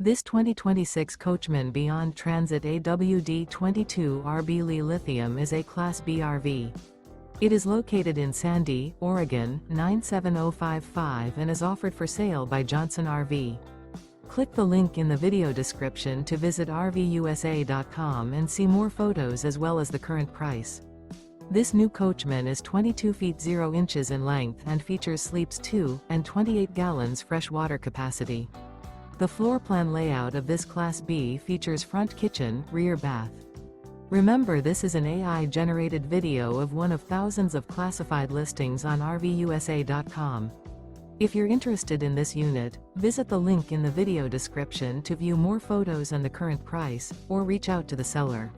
This 2026 Coachmen Beyond Transit AWD 22 RB Li Lithium is a Class B RV. It is located in Sandy, Oregon, 97055 and is offered for sale by Johnson RV. Click the link in the video description to visit RVUSA.com and see more photos as well as the current price. This new Coachmen is 22 feet 0 inches in length and features sleeps 2 and 28 gallons fresh water capacity. The floor plan layout of this Class B features front kitchen, rear bath. Remember, this is an AI-generated video of one of thousands of classified listings on RVUSA.com. If you're interested in this unit, visit the link in the video description to view more photos and the current price, or reach out to the seller.